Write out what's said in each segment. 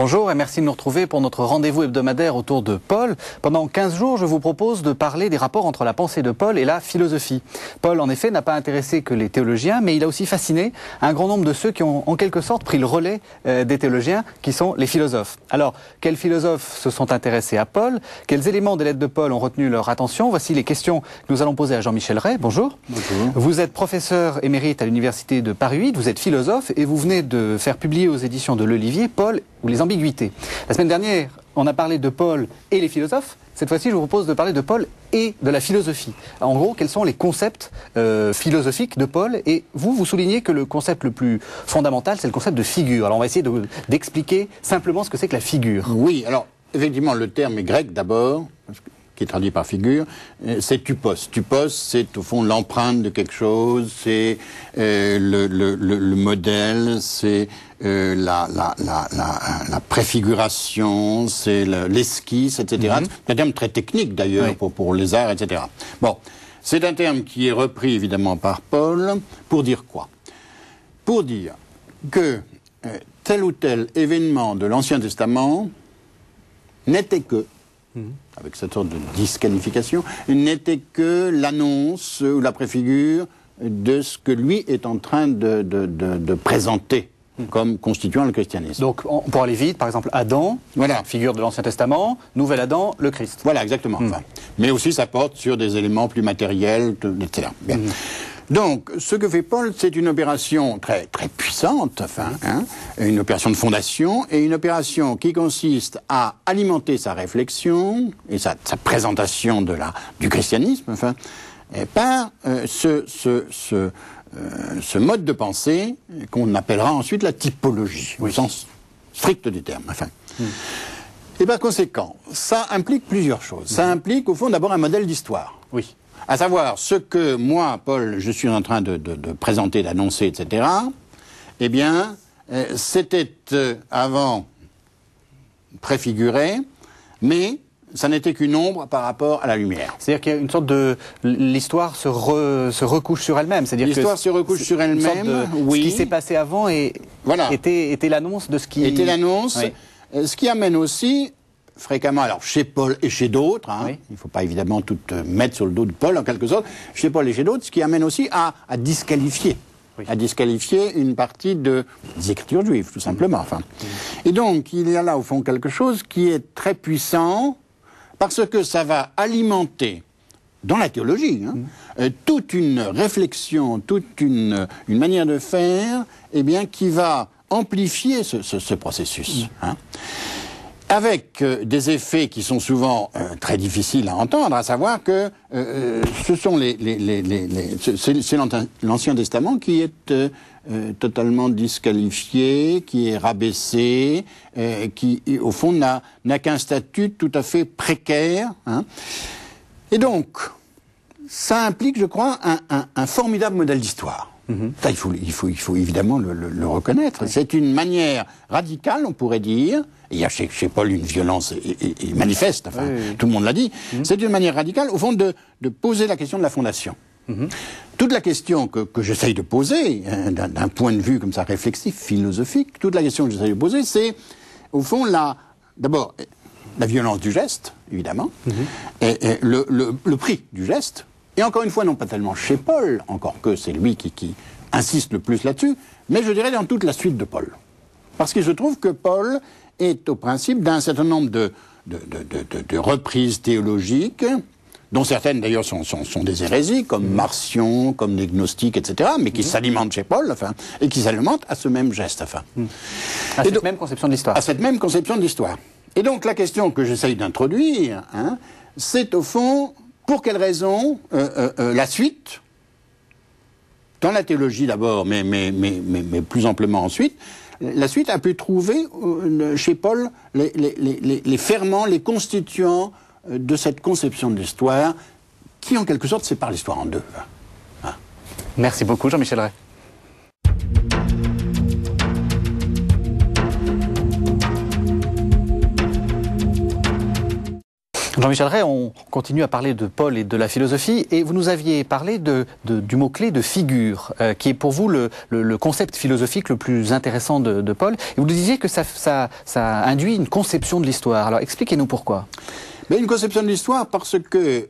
Bonjour et merci de nous retrouver pour notre rendez-vous hebdomadaire autour de Paul. Pendant 15 jours, je vous propose de parler des rapports entre la pensée de Paul et la philosophie. Paul, en effet, n'a pas intéressé que les théologiens, mais il a aussi fasciné un grand nombre de ceux qui ont en quelque sorte pris le relais des théologiens, qui sont les philosophes. Alors, quels philosophes se sont intéressés à Paul? Quels éléments des lettres de Paul ont retenu leur attention? Voici les questions que nous allons poser à Jean-Michel Ray. Bonjour. Bonjour. Vous êtes professeur émérite à l'université de Paris 8, vous êtes philosophe et vous venez de faire publier aux éditions de l'Olivier Paul ou les ambiguïtés. La semaine dernière, on a parlé de Paul et les philosophes. Cette fois-ci, je vous propose de parler de Paul et de la philosophie. En gros, quels sont les concepts philosophiques de Paul? Et vous soulignez que le concept le plus fondamental, c'est le concept de figure. Alors, on va essayer d'expliquer simplement ce que c'est que la figure. Oui, alors, effectivement, le terme est grec d'abord, qui est traduit par figure, c'est tupos. Tupos, c'est au fond l'empreinte de quelque chose, c'est le modèle, c'est la préfiguration, c'est l'esquisse, etc. C'est un terme très technique d'ailleurs pour les arts, etc. Bon, c'est un terme qui est repris évidemment par Paul pour dire quoi? Pour dire que tel ou tel événement de l'Ancien Testament n'était que, avec cette sorte de disqualification, n'était que l'annonce ou la préfigure de ce que lui est en train de présenter comme constituant le christianisme. Donc, pour aller vite, par exemple, Adam, voilà, figure de l'Ancien Testament, nouvel Adam, le Christ. Voilà, exactement. Enfin, mais aussi, ça porte sur des éléments plus matériels, etc. Bien. Donc, ce que fait Paul, c'est une opération très, très puissante, enfin, une opération de fondation, et une opération qui consiste à alimenter sa réflexion et sa présentation du christianisme, enfin, par ce mode de pensée qu'on appellera ensuite la typologie, au sens strict du terme. Enfin. Et par conséquent, ça implique plusieurs choses. Ça implique, au fond, d'abord un modèle d'histoire. Oui. À savoir, ce que moi, Paul, je suis en train de présenter, d'annoncer, etc., eh bien, c'était avant préfiguré, mais ça n'était qu'une ombre par rapport à la lumière. C'est-à-dire qu'il y a une sorte de... L'histoire se recouche sur elle-même. L'histoire se recouche sur elle-même, oui. Ce qui s'est passé avant était l'annonce de ce qui... Était l'annonce, ce qui amène aussi... fréquemment, alors chez Paul et chez d'autres, il ne faut pas évidemment tout mettre sur le dos de Paul en quelque sorte, chez Paul et chez d'autres, ce qui amène aussi à disqualifier, une partie des écritures juives, tout simplement. Enfin. Et donc, il y a là au fond quelque chose qui est très puissant, parce que ça va alimenter, dans la théologie, toute une réflexion, toute une manière de faire, eh bien, qui va amplifier ce processus. Avec des effets qui sont souvent très difficiles à entendre, à savoir que ce sont c'est l'Ancien Testament qui est totalement disqualifié, qui est rabaissé, qui au fond n'a qu'un statut tout à fait précaire. Et donc, ça implique, je crois, un formidable modèle d'histoire. Ça, il faut évidemment le reconnaître. C'est une manière radicale, on pourrait dire. Il y a chez Paul une violence manifeste, enfin, tout le monde l'a dit. C'est une manière radicale, au fond, de poser la question de la fondation. Toute la question que j'essaye de poser, d'un point de vue comme ça réflexif, philosophique, toute la question que j'essaye de poser, c'est, au fond, d'abord, la violence du geste, évidemment, et le prix du geste. Et encore une fois, non pas tellement chez Paul, encore que c'est lui qui insiste le plus là-dessus, mais je dirais dans toute la suite de Paul. Parce qu'il se trouve que Paul est au principe d'un certain nombre de reprises théologiques, dont certaines d'ailleurs sont des hérésies, comme Marcion, comme les gnostiques, etc., mais qui s'alimentent chez Paul, enfin, et qui s'alimentent à ce même geste. Enfin. À cette même conception de l'histoire. À cette même conception de l'histoire. Et donc la question que j'essaye d'introduire, c'est au fond... Pour quelle raison la suite, dans la théologie d'abord, mais plus amplement ensuite, la suite a pu trouver chez Paul les ferments, les constituants de cette conception de l'histoire qui, en quelque sorte, sépare l'histoire en deux. Merci beaucoup, Jean-Michel Ray. Jean-Michel Rey, on continue à parler de Paul et de la philosophie, et vous nous aviez parlé du mot-clé de figure, qui est pour vous le concept philosophique le plus intéressant de Paul. Et vous nous disiez que ça induit une conception de l'histoire. Alors expliquez-nous pourquoi. Mais une conception de l'histoire parce que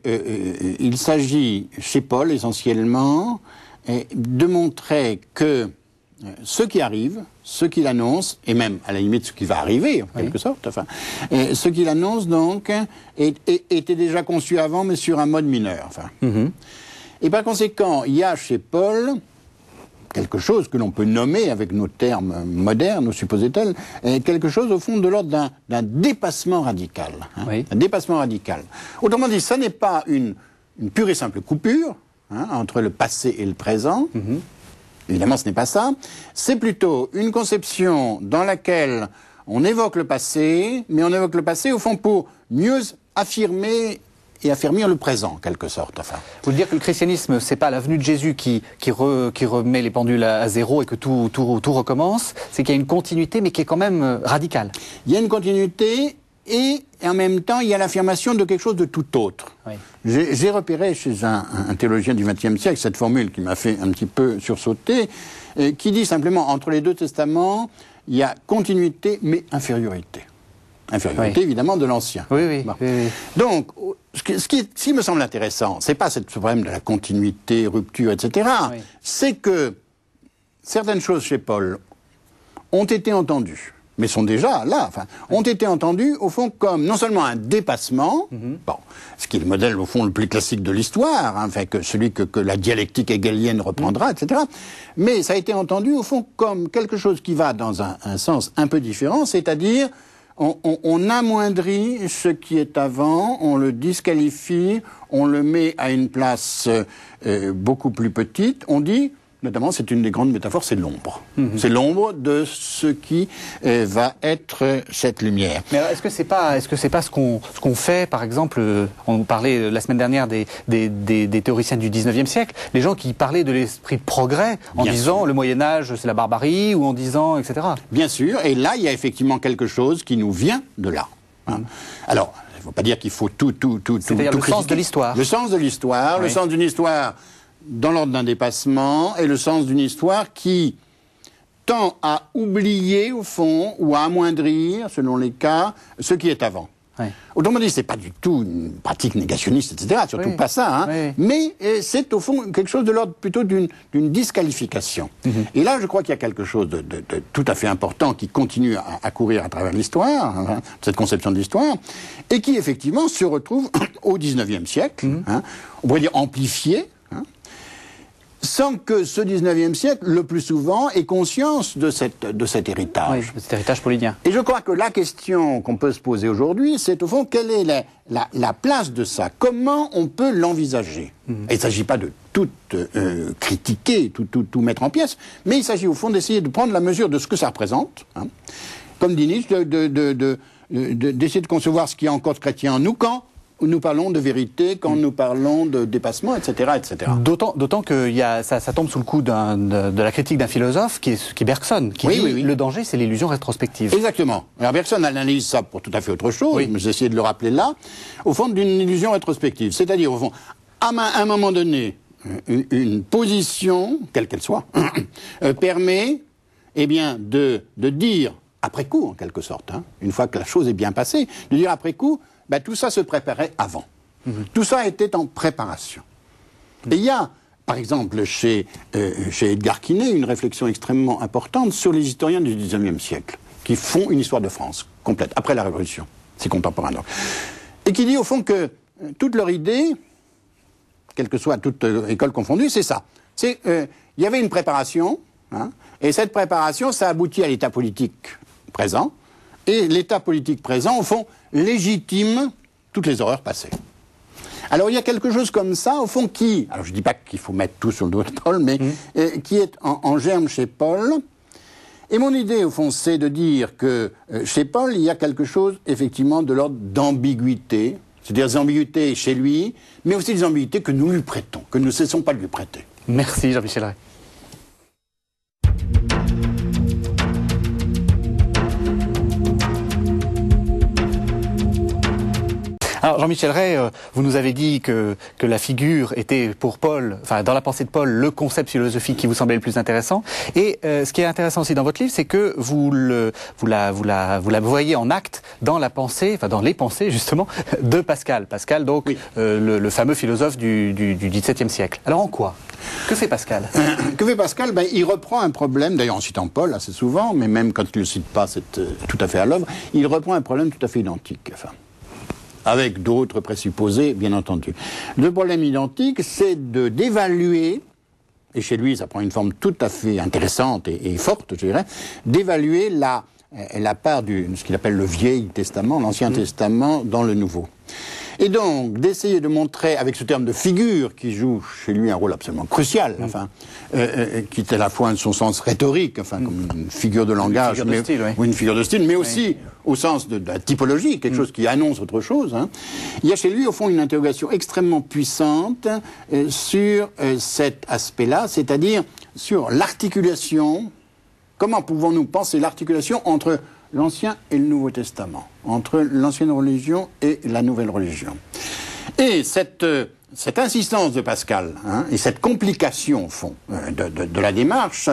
il s'agit chez Paul essentiellement de montrer que ce qui arrive, ce qu'il annonce, et même à la limite ce qui va arriver en quelque sorte, enfin, ce qu'il annonce donc était déjà conçu avant, mais sur un mode mineur. Enfin. Et par conséquent, il y a chez Paul quelque chose que l'on peut nommer avec nos termes modernes, ou supposés-tels, quelque chose au fond de l'ordre d'un dépassement radical. Un dépassement radical. Autrement dit, ça n'est pas une pure et simple coupure entre le passé et le présent. Évidemment, ce n'est pas ça. C'est plutôt une conception dans laquelle on évoque le passé, mais on évoque le passé au fond pour mieux affirmer et affermir le présent, en quelque sorte. Enfin. Vous voulez dire que le christianisme, c'est pas la venue de Jésus qui remet les pendules à zéro et que tout recommence, c'est qu'il y a une continuité, mais qui est quand même radicale. Il y a une continuité et en même temps, il y a l'affirmation de quelque chose de tout autre. J'ai repéré chez un théologien du XXe siècle cette formule qui m'a fait un petit peu sursauter, qui dit simplement, entre les deux testaments, il y a continuité, mais infériorité. Infériorité, évidemment, de l'Ancien. Oui. Donc, ce qui me semble intéressant, c'est pas ce problème de la continuité, rupture, etc. C'est que certaines choses chez Paul ont été entendues, mais sont déjà là, enfin, ont été entendues, au fond, comme non seulement un dépassement, bon, ce qui est le modèle, au fond, le plus classique de l'histoire, enfin, que celui que la dialectique hegelienne reprendra, etc., mais ça a été entendu, au fond, comme quelque chose qui va dans un sens un peu différent, c'est-à-dire on amoindrit ce qui est avant, on le disqualifie, on le met à une place beaucoup plus petite. On dit, notamment, c'est une des grandes métaphores, c'est l'ombre. C'est l'ombre de ce qui va être cette lumière. Mais est-ce que c'est pas ce qu'on fait, par exemple, on parlait la semaine dernière des théoriciens du 19e siècle, les gens qui parlaient de l'esprit de progrès en disant le Moyen-Âge c'est la barbarie, ou en disant etc. Bien sûr, et là il y a effectivement quelque chose qui nous vient de là. Alors, il ne faut pas dire qu'il faut tout c'est-à-dire le sens de l'histoire. Le sens de l'histoire, le sens d'une histoire dans l'ordre d'un dépassement, et le sens d'une histoire qui tend à oublier, au fond, ou à amoindrir, selon les cas, ce qui est avant. Autrement dit, c'est pas du tout une pratique négationniste, etc., surtout pas ça, mais c'est au fond quelque chose de l'ordre plutôt d'une disqualification. Et là, je crois qu'il y a quelque chose de tout à fait important qui continue à courir à travers l'histoire, cette conception de l'histoire, et qui effectivement se retrouve au XIXe siècle, on pourrait dire amplifié, sans que ce 19e siècle, le plus souvent, ait conscience de cet héritage. De cet héritage paulinien. Et je crois que la question qu'on peut se poser aujourd'hui, c'est au fond, quelle est la place de ça? Comment on peut l'envisager? Et il ne s'agit pas de tout critiquer, tout mettre en pièces, mais il s'agit au fond d'essayer de prendre la mesure de ce que ça représente. Comme dit Nietzsche, d'essayer de concevoir ce qui est encore de chrétien en nous quand nous parlons de vérité, quand nous parlons de dépassement, etc., etc. D'autant que ça tombe sous le coup de la critique d'un philosophe qui est Bergson, qui dit le danger, c'est l'illusion rétrospective. Exactement. Alors Bergson analyse ça pour tout à fait autre chose, mais j'ai essayé de le rappeler là, au fond d'une illusion rétrospective. C'est-à-dire, au fond, à un moment donné, une position, quelle qu'elle soit, permet de dire, après coup, en quelque sorte, une fois que la chose est bien passée, de dire après coup, tout ça se préparait avant. Tout ça était en préparation. Et il y a, par exemple, chez Edgar Quinet, une réflexion extrêmement importante sur les historiens du XIXe siècle, qui font une histoire de France complète, après la Révolution, c'est contemporain. Et qui dit, au fond, que toute leur idée, quelle que soit toute école confondue, c'est ça. Il y avait une préparation, et cette préparation, ça aboutit à l'état politique présent, et l'état politique présent, au fond, légitime toutes les horreurs passées. Alors il y a quelque chose comme ça, au fond, alors je ne dis pas qu'il faut mettre tout sur le dos de Paul, mais qui est en germe chez Paul. Et mon idée, au fond, c'est de dire que chez Paul, il y a quelque chose, effectivement, de l'ordre d'ambiguïté, c'est-à-dire des ambiguïtés chez lui, mais aussi des ambiguïtés que nous lui prêtons, que nous ne cessons pas de lui prêter. Merci Jean-Michel Rey. Alors Jean-Michel Rey, vous nous avez dit que la figure était pour Paul, enfin dans la pensée de Paul, le concept philosophique qui vous semblait le plus intéressant. Et ce qui est intéressant aussi dans votre livre, c'est que vous la voyez en acte dans la pensée, enfin dans les pensées justement, de Pascal. Pascal, donc oui. Le fameux philosophe du XVIIe siècle. Alors en quoi ? Que fait Pascal ? Que fait Pascal ? Il reprend un problème, d'ailleurs en citant Paul assez souvent, mais même quand il ne le cite pas, c'est tout à fait à l'œuvre, il reprend un problème tout à fait identique. Enfin, avec d'autres présupposés, bien entendu. Le problème identique, c'est d'évaluer, et chez lui ça prend une forme tout à fait intéressante et forte, je dirais, d'évaluer la part de ce qu'il appelle le Vieil Testament, l'Ancien Testament, dans le Nouveau. Et donc, d'essayer de montrer, avec ce terme de figure, qui joue chez lui un rôle absolument crucial, enfin, qui est à la fois en son sens rhétorique, enfin, comme une figure de langage, ou une figure de style, mais aussi au sens de la typologie, quelque chose qui annonce autre chose. Hein. Il y a chez lui, au fond, une interrogation extrêmement puissante sur cet aspect-là, c'est-à-dire sur l'articulation. Comment pouvons-nous penser l'articulation entre l'Ancien et le Nouveau Testament, entre l'ancienne religion et la nouvelle religion? Et cette insistance de Pascal, hein, et cette complication, au fond, de la démarche,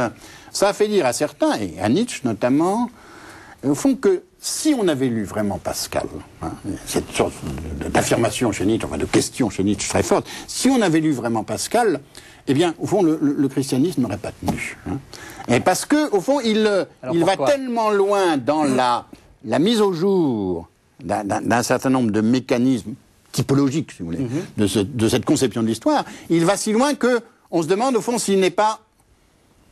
ça a fait dire à certains, et à Nietzsche notamment, au fond que si on avait lu vraiment Pascal, hein, cette sorte d'affirmation chez Nietzsche, enfin de question chez Nietzsche très forte, si on avait lu vraiment Pascal, eh bien, au fond, le christianisme n'aurait pas tenu. Hein. Et parce que, au fond, il va tellement loin dans la mise au jour d'un certain nombre de mécanismes typologiques, si vous voulez, de cette conception de l'histoire, il va si loin qu'on se demande, au fond, s'il n'est pas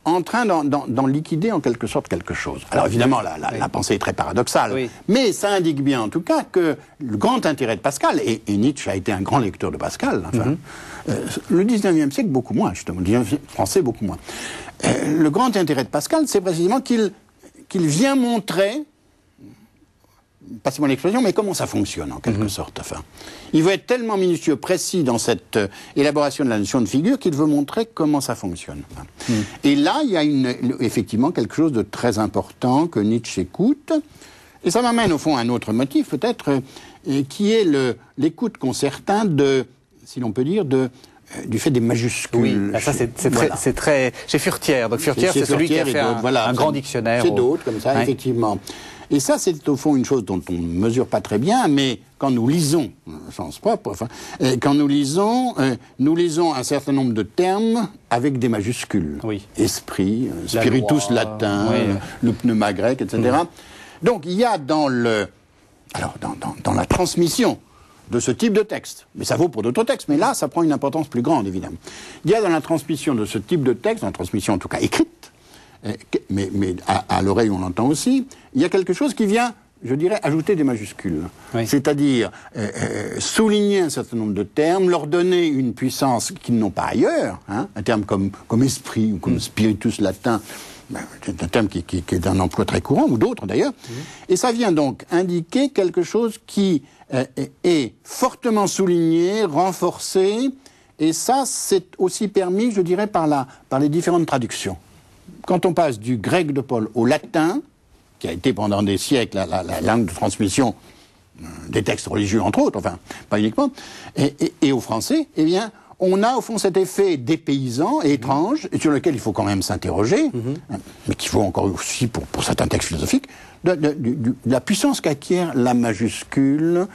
en train d'en liquider en quelque sorte quelque chose. Alors évidemment, la pensée est très paradoxale, mais ça indique bien en tout cas que le grand intérêt de Pascal, et Nietzsche a été un grand lecteur de Pascal, enfin, le 19e siècle beaucoup moins, justement, le 19e français beaucoup moins. Le grand intérêt de Pascal, c'est précisément qu'il vient montrer, passez-moi l'expression, mais comment ça fonctionne en quelque sorte. Enfin, il veut être tellement minutieux, précis dans cette élaboration de la notion de figure qu'il veut montrer comment ça fonctionne. Et là, il y a effectivement quelque chose de très important que Nietzsche écoute. Et ça m'amène au fond à un autre motif peut-être, qui est l'écoute qu'ont certains si l'on peut dire, du fait des majuscules. Oui, ça c'est très... Chez Furtière. Donc Furtière, c'est celui qui a fait un grand dictionnaire. C'est d'autres comme ça, effectivement. Et ça, c'est au fond une chose dont on ne mesure pas très bien, mais quand nous lisons, au sens propre, enfin, quand nous lisons un certain nombre de termes avec des majuscules. Oui. Esprit, spiritus latin, le pneuma grec, etc. Donc il y a dans la transmission de ce type de texte, mais ça vaut pour d'autres textes, mais là, ça prend une importance plus grande, évidemment. Il y a dans la transmission de ce type de texte, dans la transmission en tout cas écrite, mais à l'oreille on l'entend aussi, il y a quelque chose qui vient, je dirais, ajouter des majuscules. Oui. C'est-à-dire souligner un certain nombre de termes, leur donner une puissance qu'ils n'ont pas ailleurs, hein, un terme comme esprit ou comme spiritus latin, c'est un terme qui est d'un emploi très courant, ou d'autres d'ailleurs, et ça vient donc indiquer quelque chose qui est fortement souligné, renforcé, et ça c'est aussi permis, je dirais, par les différentes traductions. Quand on passe du grec de Paul au latin, qui a été pendant des siècles la langue de transmission des textes religieux, entre autres, enfin, pas uniquement, et au français, eh bien, on a au fond cet effet dépaysant et étrange, et sur lequel il faut quand même s'interroger, mais qu'il faut encore aussi, pour certains textes philosophiques, de la puissance qu'acquiert la majuscule,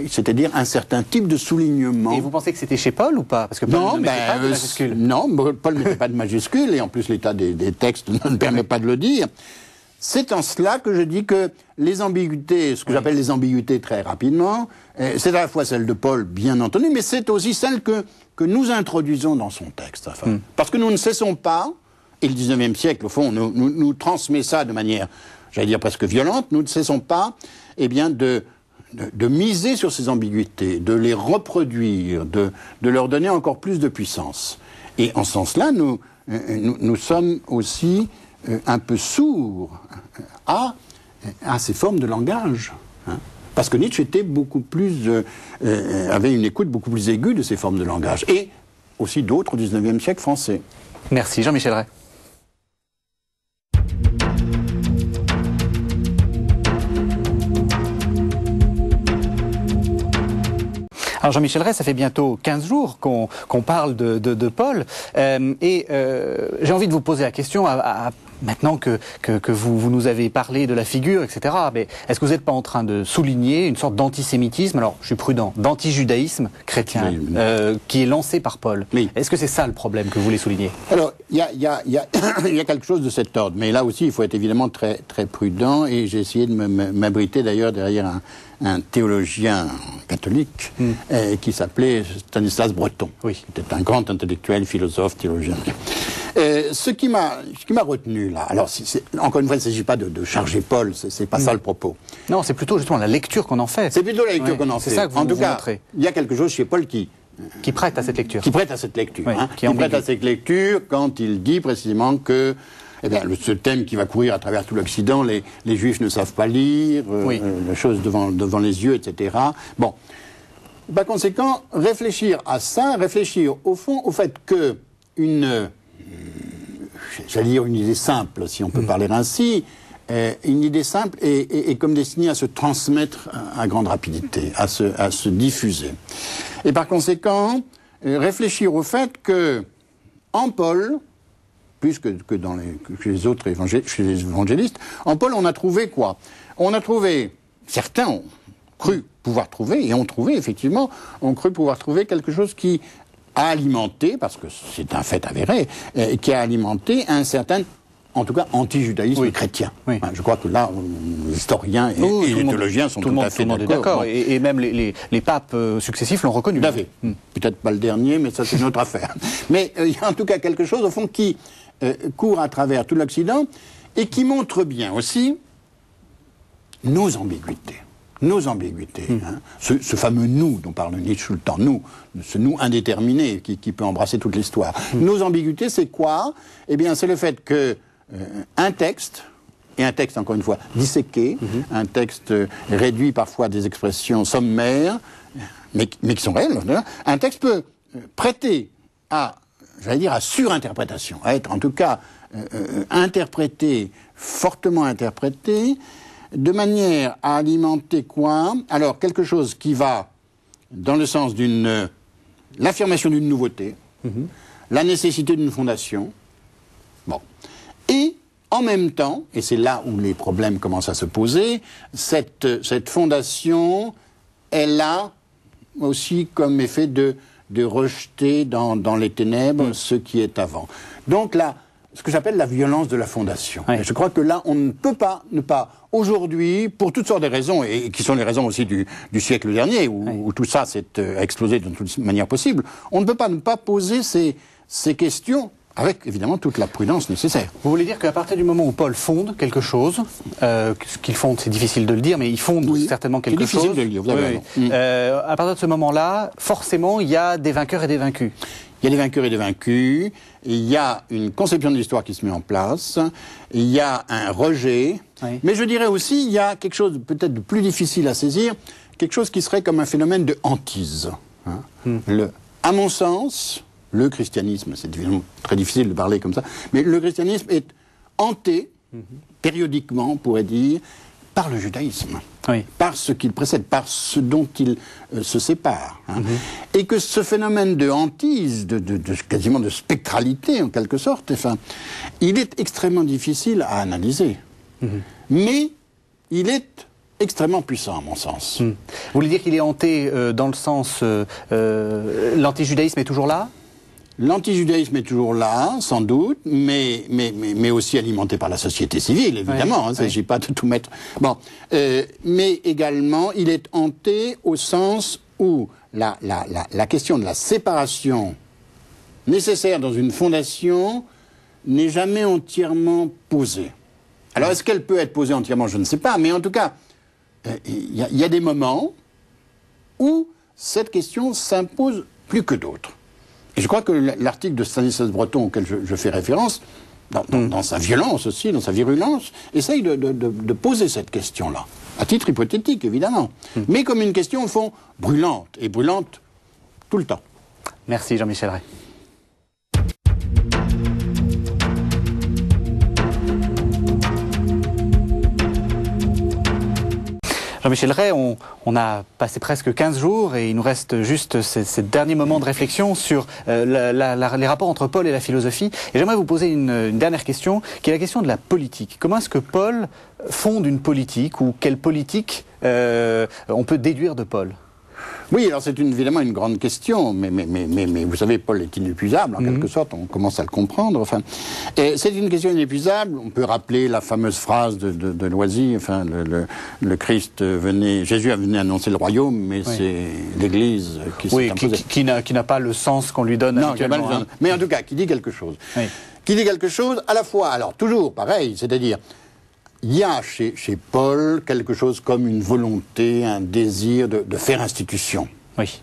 c'est-à-dire un certain type de soulignement. Et vous pensez que c'était chez Paul ou pas? Parce que Paul ne mettait pas de majuscule. Non, Paul ne mettait pas de majuscule, et en plus l'état des textes ne permet pas de le dire. C'est en cela que je dis que les ambiguïtés, ce que j'appelle les ambiguïtés très rapidement, c'est à la fois celle de Paul, bien entendu, mais c'est aussi celle que nous introduisons dans son texte. Enfin, parce que nous ne cessons pas, et le 19e siècle, au fond, nous transmet ça de manière, j'allais dire presque violente, nous ne cessons pas, eh bien, de miser sur ces ambiguïtés, de les reproduire, de leur donner encore plus de puissance. Et en ce sens-là, nous sommes aussi un peu sourds à ces formes de langage. Hein. Parce que Nietzsche était beaucoup plus, avait une écoute beaucoup plus aiguë de ces formes de langage. Et aussi d'autres au XIXe siècle français. Merci Jean-Michel Rey. Alors Jean-Michel Ray, ça fait bientôt 15 jours qu'on parle de Paul, j'ai envie de vous poser la question, maintenant que vous nous avez parlé de la figure, etc., mais est-ce que vous n'êtes pas en train de souligner une sorte d'antisémitisme, alors je suis prudent, d'antijudaïsme chrétien, qui est lancé par Paul? Oui. Est-ce que c'est ça le problème que vous voulez souligner? Alors, il y a quelque chose de cet ordre, mais là aussi, il faut être évidemment très, très prudent, et j'ai essayé de m'abriter d'ailleurs derrière un théologien catholique qui s'appelait Stanislas Breton. Oui. C'était un grand intellectuel, philosophe, théologien. Ce qui m'a retenu là, alors encore une fois, il ne s'agit pas de charger Paul, c'est pas ça le propos. Non, c'est plutôt justement la lecture qu'on en fait. C'est plutôt la lecture qu'on en fait. C'est ça que vous en tout cas, montrez. Il y a quelque chose chez Paul qui prête à cette lecture. Qui prête à cette lecture. Oui, qui prête à cette lecture quand il dit précisément que ce thème qui va courir à travers tout l'Occident, les Juifs ne savent pas lire, la chose devant les yeux, etc. Bon. Par conséquent, réfléchir à ça, réfléchir au fond au fait que j'allais dire une idée simple, si on peut parler ainsi, une idée simple est comme destinée à se transmettre à grande rapidité, à se diffuser. Et par conséquent, réfléchir au fait que, en Paul, plus que chez les autres évangélistes, en Paul, on a trouvé quoi? On a trouvé, certains ont cru pouvoir trouver, et ont trouvé, effectivement, ont cru pouvoir trouver quelque chose qui a alimenté, parce que c'est un fait avéré, qui a alimenté un certain, en tout cas, anti-judaïsme chrétien. Oui. Je crois que là, les historiens et les théologiens sont tout à fait d'accord. Et même les papes successifs l'ont reconnu. Tout à fait. Peut-être pas le dernier, mais ça c'est une autre affaire. Mais il y a en tout cas quelque chose, au fond, qui court à travers tout l'Occident et qui montre bien aussi nos ambiguïtés. Nos ambiguïtés. Ce fameux nous dont parle Nietzsche tout le temps, nous, ce nous indéterminé qui peut embrasser toute l'histoire. Nos ambiguïtés, c'est quoi? Eh bien, c'est le fait que un texte, et un texte, encore une fois, disséqué, un texte réduit parfois à des expressions sommaires, mais qui sont réelles, un texte peut prêter à surinterprétation, à être en tout cas interprété, fortement interprété, de manière à alimenter quoi? Alors, quelque chose qui va dans le sens d'une l'affirmation d'une nouveauté, la nécessité d'une fondation, bon. Et, en même temps, et c'est là où les problèmes commencent à se poser, cette fondation, elle a aussi comme effet de rejeter dans les ténèbres ce qui est avant. Donc là, ce que j'appelle la violence de la fondation. Oui. Et je crois que là, on ne peut pas ne pas, aujourd'hui, pour toutes sortes de raisons, et qui sont les raisons aussi du siècle dernier, où tout ça s'est explosé de toutes manières possibles, on ne peut pas ne pas poser ces questions avec, évidemment, toute la prudence nécessaire. Vous voulez dire qu'à partir du moment où Paul fonde quelque chose, ce qu'il fonde, c'est difficile de le dire, mais il fonde certainement quelque chose. C'est difficile de le dire, vous avez raison. À partir de ce moment-là, forcément, il y a des vainqueurs et des vaincus. Il y a des vainqueurs et des vaincus, il y a une conception de l'histoire qui se met en place, il y a un rejet, mais je dirais aussi, il y a quelque chose peut-être de plus difficile à saisir, quelque chose qui serait comme un phénomène de hantise. À mon sens, le christianisme, c'est évidemment très difficile de parler comme ça, mais le christianisme est hanté, périodiquement, on pourrait dire, par le judaïsme, par ce qu'il précède, par ce dont il se sépare. Et que ce phénomène de hantise, quasiment de spectralité en quelque sorte, enfin, il est extrêmement difficile à analyser. Mais il est extrêmement puissant à mon sens. Vous voulez dire qu'il est hanté dans le sens... l'antijudaïsme est toujours là ? L'antijudaïsme est toujours là, sans doute, mais aussi alimenté par la société civile, évidemment. Il ne s'agit pas de tout mettre... Bon, mais également, il est hanté au sens où la question de la séparation nécessaire dans une fondation n'est jamais entièrement posée. Alors, est-ce qu'elle peut être posée entièrement? Je ne sais pas, mais en tout cas, il y a des moments où cette question s'impose plus que d'autres. Et je crois que l'article de Stanislas Breton auquel je fais référence, dans sa violence aussi, dans sa virulence, essaye de poser cette question-là, à titre hypothétique évidemment, mais comme une question au fond brûlante, et brûlante tout le temps. Merci Jean-Michel Ray. Jean-Michel Rey, on a passé presque 15 jours et il nous reste juste ces derniers moments de réflexion sur les rapports entre Paul et la philosophie. Et j'aimerais vous poser une dernière question, qui est la question de la politique. Comment est-ce que Paul fonde une politique, ou quelle politique on peut déduire de Paul ? Oui, alors c'est évidemment une grande question, mais vous savez, Paul est inépuisable, en quelque sorte, on commence à le comprendre. Enfin, c'est une question inépuisable. On peut rappeler la fameuse phrase de Loisy, enfin, le Christ venait, Jésus venait annoncer le royaume, mais c'est l'Église qui s'est imposée. Qui n'a pas le sens qu'on lui donne habituellement. Non, mais en tout cas, qui dit quelque chose. Oui. Qui dit quelque chose à la fois, alors toujours pareil, c'est-à-dire, il y a chez Paul quelque chose comme une volonté, un désir de faire institution. Oui.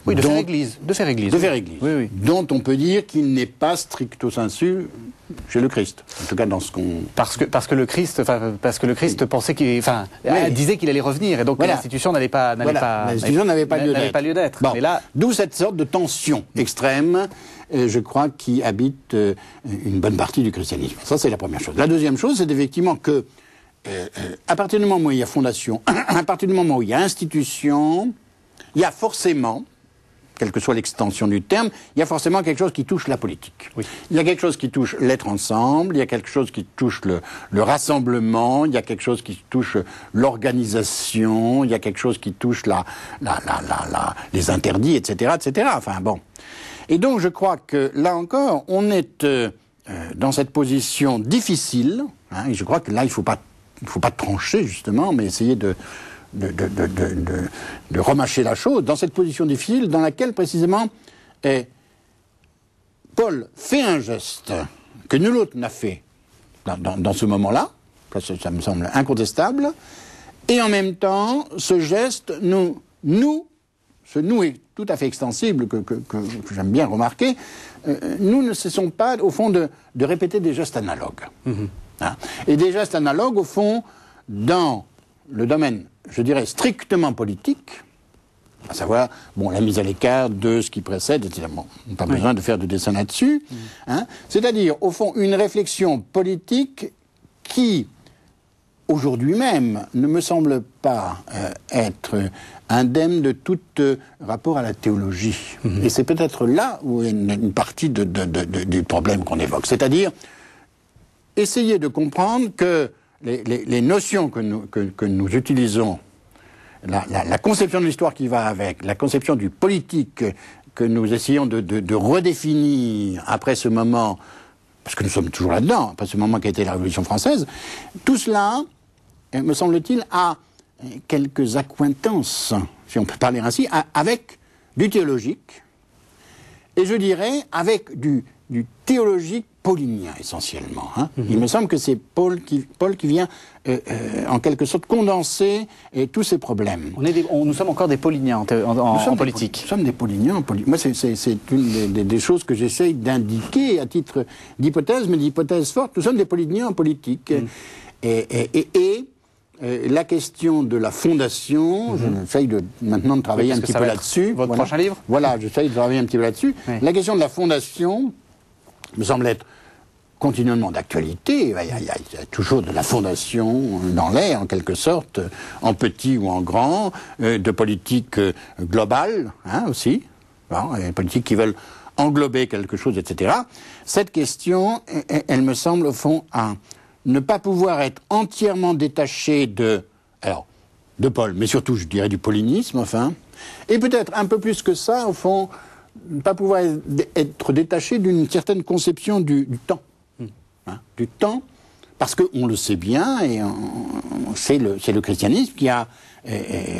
Oui, de faire église. De faire église. De faire église. Oui, oui. Dont on peut dire qu'il n'est pas stricto sensu chez le Christ. En tout cas, dans ce qu'on... Parce que le Christ pensait disait qu'il allait revenir, et donc l'institution n'avait pas lieu d'être. Bon. Mais là, d'où cette sorte de tension extrême, je crois, qui habite une bonne partie du christianisme. Ça, c'est la première chose. La deuxième chose, c'est effectivement que, à partir du moment où il y a fondation, à partir du moment où il y a institution, il y a forcément, quelle que soit l'extension du terme, il y a forcément quelque chose qui touche la politique. Oui. Il y a quelque chose qui touche l'être ensemble, il y a quelque chose qui touche le rassemblement, il y a quelque chose qui touche l'organisation, il y a quelque chose qui touche les interdits, etc., etc. Enfin, bon. Et donc, je crois que, là encore, on est dans cette position difficile, hein, et je crois que là, il ne faut pas trancher, justement, mais essayer de remâcher la chose, dans cette position difficile dans laquelle, précisément, Paul fait un geste que nul autre n'a fait dans ce moment-là, ça me semble incontestable, et en même temps, ce geste ce nous est tout à fait extensible, que j'aime bien remarquer, nous ne cessons pas, au fond, de répéter des gestes analogues. Mm-hmm. Hein, et des gestes analogues, au fond, dans le domaine, je dirais, strictement politique, à savoir, la mise à l'écart de ce qui précède, etc. Bon, on n'a pas besoin de faire de dessin là-dessus. Hein, c'est-à-dire, au fond, une réflexion politique qui, aujourd'hui même, ne me semble pas être indemne de tout rapport à la théologie. Mm-hmm. Et c'est peut-être là où est une partie du problème qu'on évoque. C'est-à-dire, essayer de comprendre que les notions que nous utilisons, la conception de l'histoire qui va avec, la conception du politique que nous essayons de redéfinir après ce moment, parce que nous sommes toujours là-dedans, après ce moment qui a été la Révolution française, tout cela, me semble-t-il, a quelques accointances, si on peut parler ainsi, avec du théologique, et je dirais avec du théologique paulinien, essentiellement. Hein. Mm-hmm. Il me semble que c'est Paul qui vient, en quelque sorte, condenser tous ces problèmes. Nous sommes encore des pauliniens en politique. Nous sommes des pauliniens en politique. Moi, c'est une des choses que j'essaye d'indiquer à titre d'hypothèse, mais d'hypothèse forte. Nous sommes des pauliniens en politique. Et la question de la fondation, j'essaye maintenant de travailler un petit peu là-dessus. Votre prochain livre ? Voilà, j'essaye de travailler un petit peu là-dessus. Oui. La question de la fondation me semble être continuellement d'actualité. Il y a toujours de la fondation dans l'air, en quelque sorte, en petit ou en grand, de politique globale, hein, aussi. Des politiques qui veulent englober quelque chose, etc. Cette question, elle me semble, au fond, ne pas pouvoir être entièrement détachée de Paul, mais surtout, je dirais, du paulinisme, enfin, et peut-être un peu plus que ça, au fond, ne pas pouvoir être détaché d'une certaine conception du temps. Hein, du temps, parce qu'on le sait bien, et c'est le christianisme qui a,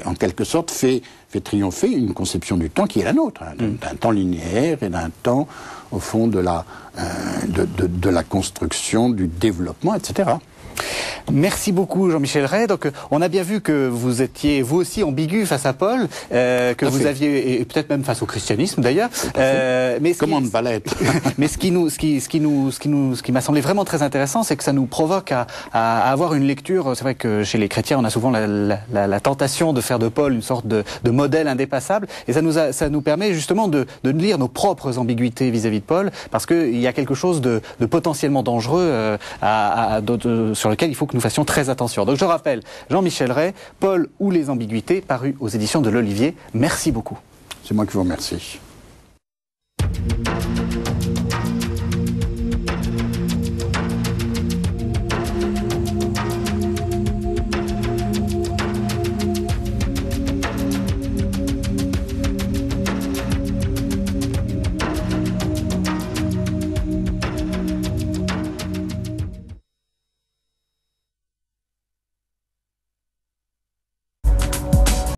en quelque sorte, fait triompher une conception du temps qui est la nôtre, hein, d'un temps linéaire et d'un temps, au fond, de la construction, du développement, etc. Merci beaucoup Jean-Michel Rey. Donc on a bien vu que vous étiez vous aussi ambigu face à Paul, que vous aviez, et peut-être même face au christianisme d'ailleurs. Mais comment ne pas l'être? Mais ce qui m'a semblé vraiment très intéressant, c'est que ça nous provoque à avoir une lecture. C'est vrai que chez les chrétiens, on a souvent la tentation de faire de Paul une sorte de modèle indépassable, et ça nous permet justement de lire nos propres ambiguïtés vis-à-vis de Paul, parce qu'il y a quelque chose de potentiellement dangereux sur sur lequel il faut que nous fassions très attention. Donc je rappelle, Jean-Michel Rey, Paul ou les ambiguïtés, paru aux éditions de l'Olivier. Merci beaucoup. C'est moi qui vous remercie.